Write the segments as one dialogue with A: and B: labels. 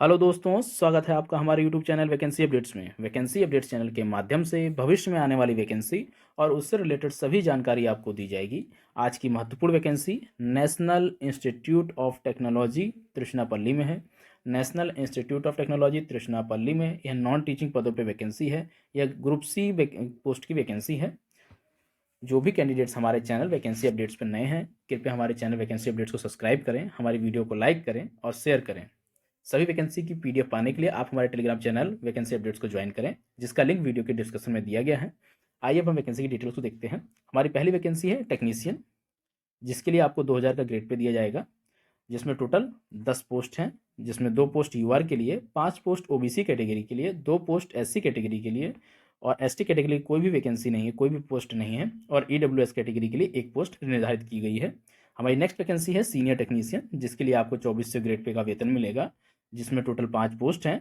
A: Hello दोस्तों, स्वागत है आपका हमारे यूट्यूब चैनल वैकेंसी अपडेट्स में। वैकेंसी अपडेट्स चैनल के माध्यम से भविष्य में आने वाली वैकेंसी और उससे रिलेटेड सभी जानकारी आपको दी जाएगी। आज की महत्वपूर्ण vacancy national institute of technology Tiruchirappalli में है। National institute of technology Tiruchirappalli में यह नॉन टीचिंग पदों पर वैकेंसी है। यह ग्रुप सी पोस्ट की वैकेंसी है। जो भी कैंडिडेट्स हमारे चैनल वैकेंसी अपडेट्स पर नए हैं, कृपया हमारे चैनल वैकेंसी अपडेट्स को सब्सक्राइब करें, हमारी वीडियो को लाइक करें और शेयर करें। सभी वैकेंसी की पीडीएफ पाने के लिए आप हमारे टेलीग्राम चैनल वैकेंसी अपडेट्स को ज्वाइन करें, जिसका लिंक वीडियो के डिस्क्रिप्शन में दिया गया है। आइए अब हम वैकेंसी की डिटेल्स को देखते हैं। हमारी पहली वैकेंसी है टेक्नीशियन, जिसके लिए आपको 2000 का ग्रेड पे दिया जाएगा, जिसमें टोटल 10 पोस्ट हैं, जिसमें 2 पोस्ट यूआर के लिए, 5 पोस्ट ओबीसी कैटेगरी के लिए, 2 पोस्ट एससी कैटेगरी के लिए और एसटी कैटेगरी कोई भी वैकेंसी नहीं है, कोई भी पोस्ट नहीं है और ईडब्ल्यूएस कैटेगरी के लिए 1 पोस्ट निर्धारित की गई है। हमारी नेक्स्ट वैकेंसी है सीनियर टेक्नीशियन, जिसके लिए आपको 2400 ग्रेड पे का वेतन मिलेगा, जिसमें टोटल 5 पोस्ट हैं।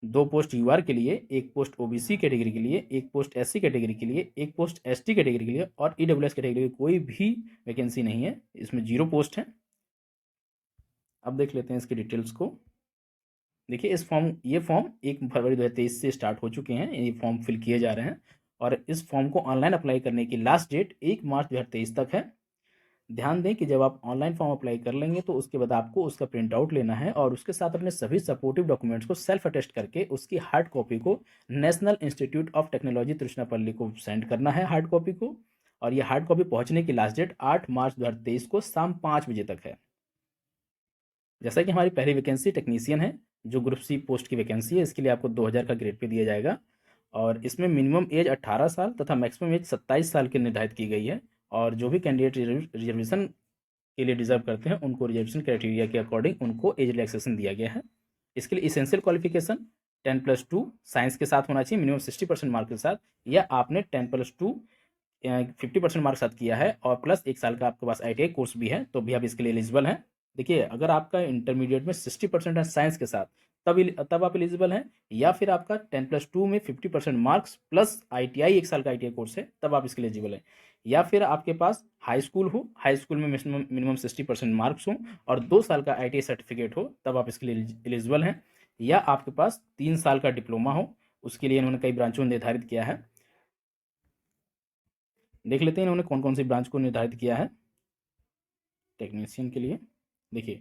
A: 2 पोस्ट यूआर के लिए, 1 पोस्ट ओबीसी कैटेगरी के लिए, 1 पोस्ट एससी कैटेगरी के लिए, 1 पोस्ट एसटी कैटेगरी के लिए और ईडब्ल्यूएस कैटेगरी की कोई भी वैकेंसी नहीं है। इसमें 0 पोस्ट है। अब देख लेते हैं इसकी डिटेल्स को। देखिए ये फॉर्म 1 फरवरी 2023 से स्टार्ट हो चुके हैं। ये फॉर्म फिल किए जा रहे हैं और इस फॉर्म को ऑनलाइन अप्लाई करने की लास्ट डेट 1 मार्च 2023 तक है। ध्यान दें कि जब आप ऑनलाइन फॉर्म अप्लाई कर लेंगे तो उसके बाद आपको उसका प्रिंट आउट लेना है और उसके साथ अपने सभी सपोर्टिव डॉक्यूमेंट्स को सेल्फ अटेस्ट करके उसकी हार्ड कॉपी को नेशनल इंस्टीट्यूट ऑफ टेक्नोलॉजी त्रिशुनापल्ली को सेंड करना है हार्ड कॉपी को। और ये हार्ड कॉपी पहुंचने की लास्ट डेट 8 मार्च 2023 को शाम 5 बजे तक है। जैसा कि हमारी पहली वैकेंसी टेक्नीशियन है, जो ग्रुप सी पोस्ट की वैकेंसी है, इसके लिए आपको 2000 का ग्रेड पे दिया जाएगा और इसमें मिनिमम एज 18 साल तथा मैक्सिमम एज 27 साल की निर्धारित की गई है। और जो भी कैंडिडेट रिजर्वेशन के लिए डिजर्व करते हैं, उनको रिजर्वेशन क्राइटेरिया के अकॉर्डिंग उनको एज रिलैक्सेशन दिया गया है। इसके लिए इसेंशियल क्वालिफिकेशन 10+2 साइंस के साथ होना चाहिए, मिनिमम 60% मार्क के साथ, या आपने 10+2 50% मार्क साथ किया है और प्लस 1 साल का आपके पास आईटीआई कोर्स भी है, तो भी आप इसके लिए एलिजिबल हैं। देखिए, अगर आपका इंटरमीडिएट में 60% है साइंस के साथ, तब आप एलिजिबल हैं, या फिर आपका 10+2 में 50% मार्क्स प्लस आईटीआई 1 साल का आईटीआई कोर्स है, तब आप इसके लिए एलिजिबल हैं। या फिर आपके पास हाई स्कूल हो, हाई स्कूल में मिनिमम 60% मार्क्स हो और 2 साल का आईटीआई सर्टिफिकेट हो, तब आप इसके लिए एलिजिबल हैं। या आपके पास 3 साल का डिप्लोमा हो, उसके लिए इन्होंने कई ब्रांचों निर्धारित किया है। देख लेते हैं इन्होंने कौन कौन सी ब्रांच को निर्धारित किया है टेक्नीशियन के लिए। देखिए,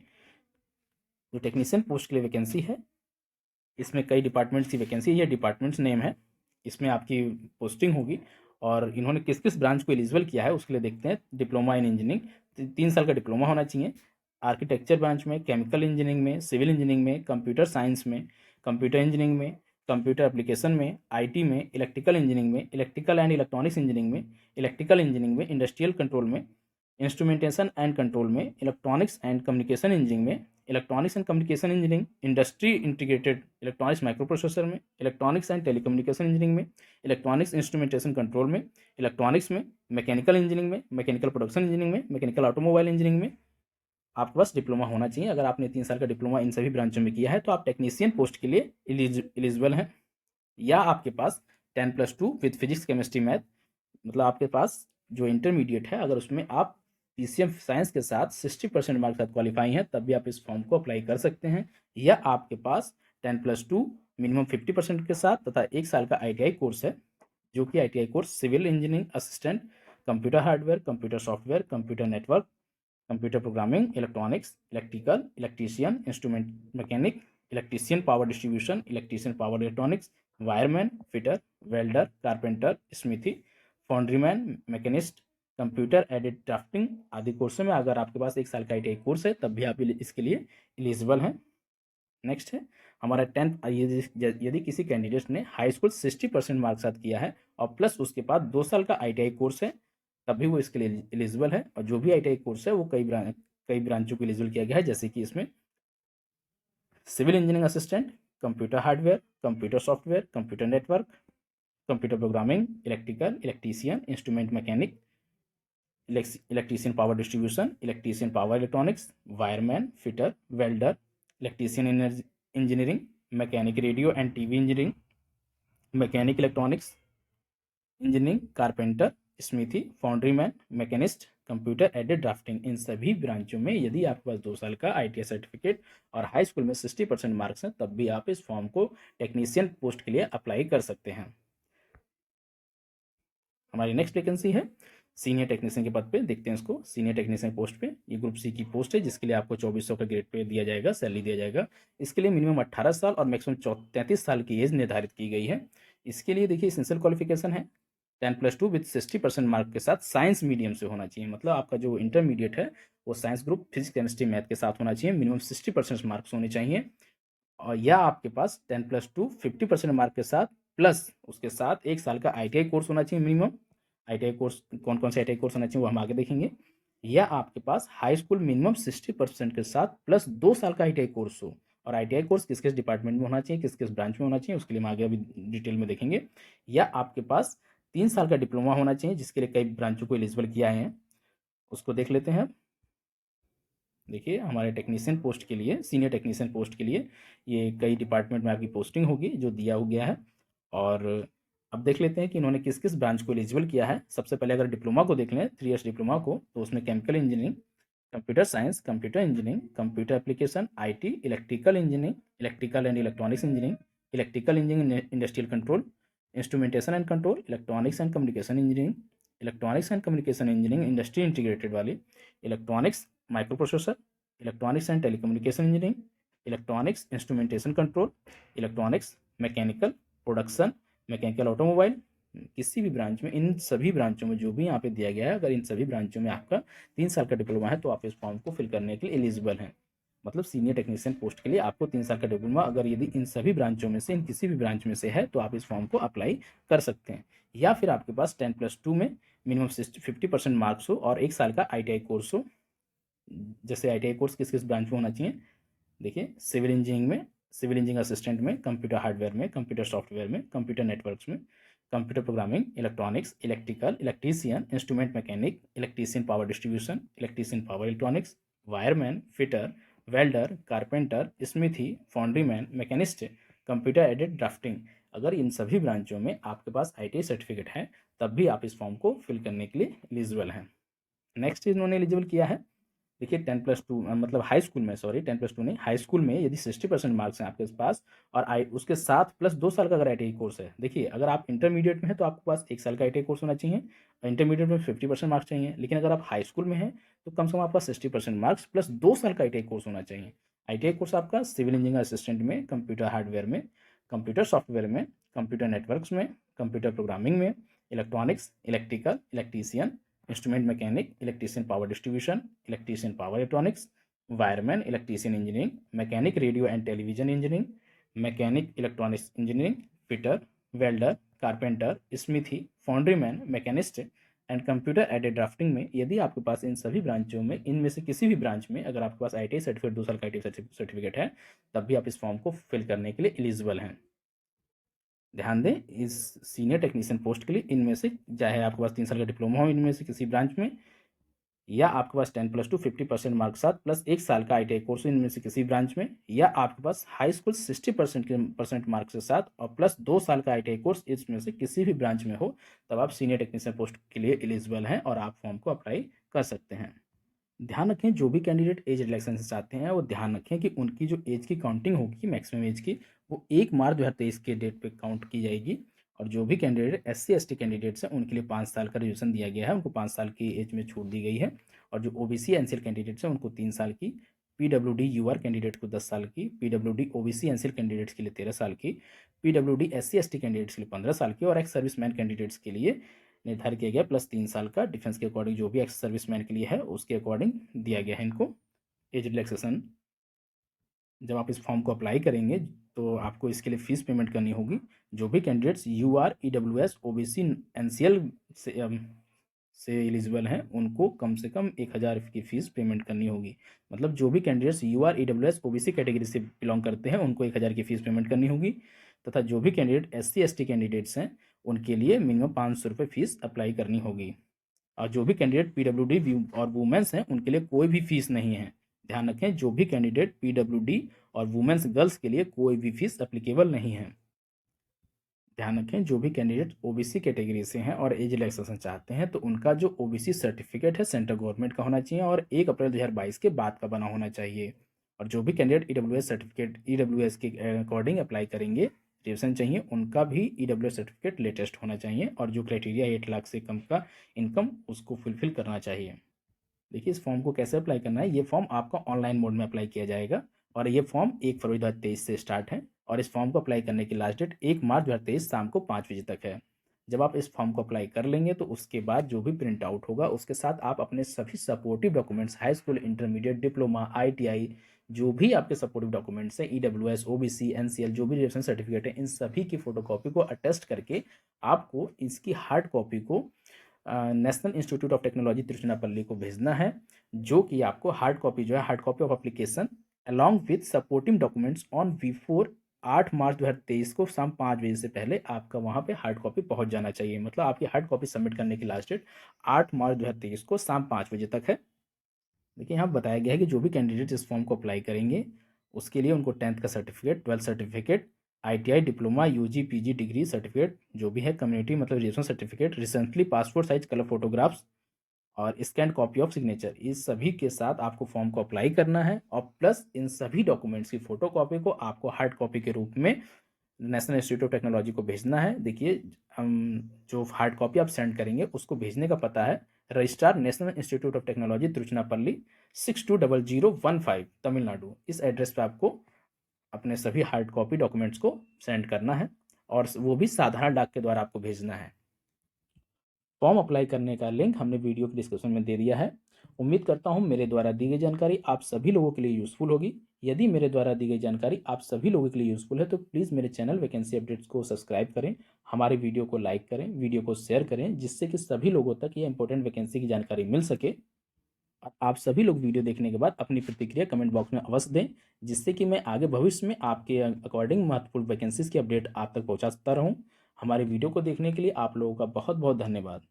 A: जो टेक्नीशियन पोस्ट के लिए वैकेंसी है, इसमें कई डिपार्टमेंट्स की वैकेंसी है। ये डिपार्टमेंट्स नेम है, इसमें आपकी पोस्टिंग होगी और इन्होंने किस किस ब्रांच को एलिजिबल किया है उसके लिए देखते हैं। डिप्लोमा इन इंजीनियरिंग, 3 साल का डिप्लोमा होना चाहिए। आर्किटेक्चर ब्रांच में, केमिकल इंजीनियरिंग में, सिविल इंजीनियरिंग में, कंप्यूटर साइंस में, कंप्यूटर इंजीनियरिंग में, कंप्यूटर एप्लीकेशन में, आईटी में, इलेक्ट्रिकल इंजीनियरिंग में, इलेक्ट्रिकल एंड इलेक्ट्रॉनिक्स इंजीनियरिंग में, इलेक्ट्रिकल इंजीनियरिंग में, इंडस्ट्रियल कंट्रोल में, इंस्ट्रूमेंटेशन एंड कंट्रोल में, इलेक्ट्रॉनिक्स एंड कम्युनिकेशन इंजीनियरिंग में, electronics and communication engineering, industry integrated electronics micro processor में, इलेक्ट्रॉनिक्स एंड टेलीकम्युनिकेशन इंजीनियरिंग में, electronics instrumentation control में, electronics में, mechanical engineering में, मैकेनिकल प्रोडक्शन इंजीनियरिंग में, mechanical automobile engineering में आपके पास डिप्लोमा होना चाहिए। अगर आपने 3 साल का डिप्लोमा इन सभी ब्रांचों में किया है तो आप टेक्नीशियन पोस्ट के लिए एलिजिबल हैं। या आपके पास 10+2 विद फिजिक्स केमिस्ट्री मैथ, मतलब आपके पास जो इंटरमीडिएट है, अगर उसमें आप पीसीएम साइंस के साथ 60% मार्क्स के साथ क्वालिफाई हैं, तब भी आप इस फॉर्म को अप्लाई कर सकते हैं। या आपके पास 10+2 मिनिमम 50% के साथ तथा 1 साल का आईटीआई कोर्स है, जो कि ITI course civil engineering assistant, computer hardware, computer software, computer network, computer programming, electronics, electrical, electrician, instrument mechanic, electrician power distribution, electrician power electronics, wireman, fitter, welder, carpenter, smithy, foundryman, machinist, computer aided drafting आदि कोर्सों में अगर आपके पास 1 साल का ITI course है, तब भी आप इसके लिए एलिजिबल हैं। नेक्स्ट है हमारा 10th। यदि किसी कैंडिडेट ने हाई स्कूल 60% मार्क साथ किया है और प्लस उसके बाद 2 साल का आईटीआई कोर्स है, तब भी वो इसके लिए एलिजिबल है। और जो भी आईटीआई कोर्स है वो कई ब्रांचों को एलिजिबल किया गया है, जैसे कि इसमें civil engineering assistant, computer hardware, computer software, computer network, computer programming, electrical, electrician, instrument mechanic, electrician power distribution, electrician power electronics, wireman, fitter, welder, electrician engineering, mechanic radio and TV engineering, mechanic electronics engineering, carpenter, smithy, foundryman, machinist, computer aided drafting, इन सभी ब्रांचों में यदि आपके पास 2 साल का ITI certificate और high school में 60% मार्क्स हैं, तब भी आप इस फॉर्म को टेक्नीशियन पोस्ट के लिए अप्लाई कर सकते हैं। हमारी नेक्स्ट वैकेंसी है सीनियर टेक्नीशियन के पद पे। देखते हैं इसको। सीनियर टेक्नीशियन पोस्ट पे, ये ग्रुप सी की पोस्ट है, जिसके लिए आपको 2400 का ग्रेड पे दिया जाएगा, सैलरी दिया जाएगा। इसके लिए मिनिमम 18 साल और मैक्सिमम 33 साल की एज निर्धारित की गई है। इसके लिए देखिए एसेंशियल क्वालिफिकेशन है 10+2 विथ 60% मार्क के साथ साइंस मीडियम से होना चाहिए। मतलब आपका जो इंटरमीडिएट है वो science group physics chemistry math के साथ होना चाहिए। मिनिमम 60% मार्क्स होने चाहिए। और या आपके पास 10+2 50% मार्क के साथ प्लस उसके साथ 1 साल का ITI कोर्स होना चाहिए मिनिमम। ITI कोर्स कौन कौन से ITI कोर्स होना चाहिए वो हम आगे देखेंगे। या आपके पास हाई स्कूल मिनिमम 60% के साथ प्लस 2 साल का ITI कोर्स हो। और ITI कोर्स किस किस डिपार्टमेंट में होना चाहिए, किस किस ब्रांच में होना चाहिए, उसके लिए हम आगे अभी डिटेल में देखेंगे। या आपके पास 3 साल का डिप्लोमा होना चाहिए, जिसके लिए कई ब्रांचों को एलिजिबल किया है, उसको देख लेते हैं। देखिए हमारे टेक्नीशियन पोस्ट के लिए, सीनियर टेक्नीशियन पोस्ट के लिए ये कई डिपार्टमेंट में आपकी पोस्टिंग होगी जो दिया हो गया है। और अब देख लेते हैं कि इन्होंने किस किस ब्रांच को एलिजिबल किया है। सबसे पहले अगर डिप्लोमा को देख लें, 3 ईयर्स डिप्लोमा को, तो उसमें chemical engineering, computer science, computer engineering, computer application, IT, electrical engineering, electrical and electronics engineering, electrical engineering industrial control, instrumentation and control, electronics and communication engineering, electronics and communication engineering industry integrated वाली, electronics micro processor, electronics and telecommunication engineering, electronics instrumentation control, electronics mechanical production, mechanical automobile, किसी भी branch में, इन सभी ब्रांचों में जो भी यहाँ पे दिया गया है, अगर इन सभी ब्रांचों में आपका 3 साल का डिप्लोमा है तो आप इस फॉर्म को फिल करने के लिए एलिजिबल हैं। मतलब सीनियर टेक्नीशियन पोस्ट के लिए आपको 3 साल का डिप्लोमा, अगर यदि इन सभी ब्रांचों में से इन किसी भी ब्रांच में से है तो आप इस फॉर्म को अप्लाई कर सकते हैं। या फिर आपके पास 10+2 में मिनिमम 50% मार्क्स हो और 1 साल का ITI कोर्स हो। जैसे ITI कोर्स किस किस ब्रांच में होना चाहिए, देखिए सिविल इंजीनियरिंग में, सिविल इंजीनियरिंग असिस्टेंट में, कंप्यूटर हार्डवेयर में, कंप्यूटर सॉफ्टवेयर में, कंप्यूटर नेटवर्क्स में, computer programming, electronics, electrical, electrician, instrument mechanic, electrician power distribution, electrician power electronics, wireman, fitter, welder, carpenter, smithy, foundryman, machinist, computer aided drafting. अगर इन सभी ब्रांचों में आपके पास ITI सर्टिफिकेट है तब भी आप इस फॉर्म को फिल करने के लिए एलिजिबल हैं। नेक्स्ट इन्होंने एलिजिबल किया है, देखिए 10+2 मतलब हाई स्कूल में, सॉरी 10+2 नहीं, हाई स्कूल में यदि 60% मार्क्स हैं आपके पास और उसके साथ प्लस 2 साल का अगर ITI कोर्स है। देखिए अगर आप इंटरमीडिएट में हैं तो आपके पास 1 साल का ITI कोर्स होना चाहिए, इंटरमीडिएट में 50% मार्क्स चाहिए। लेकिन अगर आप हाई स्कूल में हैं तो कम से कम आपका 60% मार्क्स प्लस 2 साल का ITI कोर्स होना चाहिए। ITI कोर्स आपका सिविल इंजीनियर असिस्टेंट में, कंप्यूटर हार्डवेयर में, कंप्यूटर सॉफ्टवेयर में, कंप्यूटर नेटवर्क्स में, कंप्यूटर प्रोग्रामिंग में, electronics, electrical, electrician, instrument mechanic, electrician power distribution, electrician power electronics, wireman, electrician engineering, mechanic radio and television engineering, mechanic electronics engineering, fitter, welder, carpenter, smithy, foundryman, machinist and computer aided drafting में यदि आपके पास इन सभी ब्रांचों में, इनमें से किसी भी ब्रांच में अगर आपके पास ITI सर्टिफिकेट, 2 साल का ITI सर्टिफिकेट है, तब भी आप इस फॉर्म को फिल करने के लिए एलिजिबल हैं। ध्यान दें इस सीनियर टेक्नीशियन पोस्ट के लिए इनमें से चाहे आपके पास 3 साल का डिप्लोमा हो इनमें से किसी ब्रांच में, या आपके पास 10+2 50% मार्क्स साथ प्लस 1 साल का ITI कोर्स इनमें से किसी ब्रांच में, या आपके पास हाई स्कूल 60% मार्क्स के साथ और प्लस 2 साल का ITI कोर्स इसमें से किसी भी ब्रांच में हो, तब आप सीनियर टेक्नीशियन पोस्ट के लिए एलिजिबल हैं और आप फॉर्म को अप्लाई कर सकते हैं। ध्यान रखें जो भी कैंडिडेट एज रिलैक्सेशन से चाहते हैं वो ध्यान रखें कि उनकी जो एज की काउंटिंग होगी मैक्सिमम एज की, वो 1 मार्च 2023 के डेट पे काउंट की जाएगी। और जो भी कैंडिडेट SC ST कैंडिडेट्स हैं उनके लिए 5 साल का रिजर्वेशन दिया गया है, उनको 5 साल की एज में छूट दी गई है। और जो OBC NCL कैंडिडेट्स हैं उनको 3 साल की, PWD UR कैंडिडेट को 10 साल की, PWD OBC NCL कैंडिडेट्स के लिए 13 साल की, PWD SC ST कैंडिडेट्स के लिए 15 साल की और एक्स सर्विसमैन कैंडिडेट्स के लिए निर्धारित किया गया प्लस 3 साल का, डिफेंस के अकॉर्डिंग जो भी एक्स सर्विसमैन के लिए है उसके अकॉर्डिंग दिया गया है इनको एज रिलैक्सेशन। जब आप इस फॉर्म को अप्लाई करेंगे तो आपको इसके लिए फ़ीस पेमेंट करनी होगी। जो भी candidates UR EWS OBC NCL से एलिजिबल हैं उनको कम से कम 1000 की फ़ीस पेमेंट करनी होगी। मतलब जो भी candidates UR EWS OBC category से बिलोंग करते हैं उनको 1000 की फ़ीस पेमेंट करनी होगी, तथा जो भी कैंडिडेट SC ST कैंडिडेट्स हैं उनके लिए मिनिमम 500 रुपये फ़ीस अप्लाई करनी होगी। और जो भी कैंडिडेट PWD और वुमेन्स हैं उनके लिए कोई भी फ़ीस नहीं है। ध्यान रखें जो भी कैंडिडेट PWD और वुमेन्स गर्ल्स के लिए कोई भी फ़ीस एप्लीकेबल नहीं है। ध्यान रखें, जो भी कैंडिडेट ओबीसी कैटेगरी से हैं और एज रिलैक्सेशन चाहते हैं तो उनका जो ओबीसी सर्टिफिकेट है सेंट्रल गवर्नमेंट का होना चाहिए और 1 अप्रैल 2022 के बाद का बना होना चाहिए। और जो भी कैंडिडेट ईडब्ल्यूएस सर्टिफिकेट ईडब्ल्यूएस के अकॉर्डिंग अप्लाई करेंगे, रिजर्वेशन चाहिए, उनका भी ईडब्ल्यूएस सर्टिफिकेट लेटेस्ट होना चाहिए और जो क्राइटेरिया 8 लाख से कम का इनकम उसको फुलफिल करना चाहिए। देखिए इस फॉर्म को कैसे अप्लाई करना है, ये फॉर्म आपका ऑनलाइन मोड में अप्लाई किया जाएगा और ये फॉर्म 1 फरवरी 2023 से स्टार्ट है और इस फॉर्म को अप्लाई करने की लास्ट डेट 1 मार्च 2023 शाम को 5 बजे तक है। जब आप इस फॉर्म को अप्लाई कर लेंगे तो उसके बाद जो भी प्रिंट आउट होगा उसके साथ आप अपने सभी supportive documents, high school, intermediate, diploma, ITI, जो भी आपके सपोर्टिव डॉक्यूमेंट्स हैं, ईडब्ल्यूएस, ओबीसी, एनसीएल, जो भी रिजर्वेशन सर्टिफिकेट है, इन सभी की फोटोकॉपी को अटेस्ट करके आपको इसकी हार्ड कॉपी को national institute of technology Tiruchirappalli को भेजना है, जो कि आपको हार्ड कॉपी जो है, hard copy of application along with supporting documents on before 8 मार्च 2023 को शाम 5 बजे से पहले आपका वहाँ पे हार्ड कॉपी पहुँच जाना चाहिए। मतलब आपकी हार्ड कॉपी सबमिट करने की लास्ट डेट 8 मार्च 2023 को शाम 5 बजे तक है। देखिए यहाँ बताया गया है कि जो भी कैंडिडेट इस फॉर्म को अप्लाई करेंगे उसके लिए उनको 10th का certificate, 12th certificate, ITI, diploma, UG, PG degree certificate जो भी है, कम्युनिटी मतलब reservation certificate, recently passport size colour photographs और स्कैन कॉपी ऑफ सिग्नेचर, इस सभी के साथ आपको फॉर्म को अप्लाई करना है और प्लस इन सभी डॉक्यूमेंट्स की फोटोकॉपी को आपको हार्ड कॉपी के रूप में नेशनल इंस्टीट्यूट ऑफ टेक्नोलॉजी को भेजना है। देखिए हम जो हार्ड कॉपी आप सेंड करेंगे उसको भेजने का पता है registrar national institute of technology Tiruchirappalli 620015 Tamil Nadu. इस एड्रेस पे आपको अपने सभी हार्ड कॉपी डॉक्यूमेंट्स को सेंड करना है और वो भी साधारण डाक के द्वारा आपको भेजना है। फॉर्म अप्लाई करने का लिंक हमने वीडियो के डिस्क्रिप्शन में दे दिया है। उम्मीद करता हूँ मेरे द्वारा दी गई जानकारी आप सभी लोगों के लिए यूज़फुल होगी। यदि मेरे द्वारा दी गई जानकारी आप सभी लोगों के लिए यूज़फुल है तो प्लीज़ मेरे चैनल वैकेंसी अपडेट्स को सब्सक्राइब करें, हमारे वीडियो को लाइक करें, वीडियो को शेयर करें, जिससे कि सभी लोगों तक ये इंपॉर्टेंट वैकेंसी की जानकारी मिल सके। आप सभी लोग वीडियो देखने के बाद अपनी प्रतिक्रिया कमेंट बॉक्स में अवश्य दें, जिससे कि मैं आगे भविष्य में आपके अकॉर्डिंग महत्वपूर्ण वैकेंसीज की अपडेट आप तक पहुंचाता रहूं। हमारे वीडियो को देखने के लिए आप लोगों का बहुत बहुत धन्यवाद।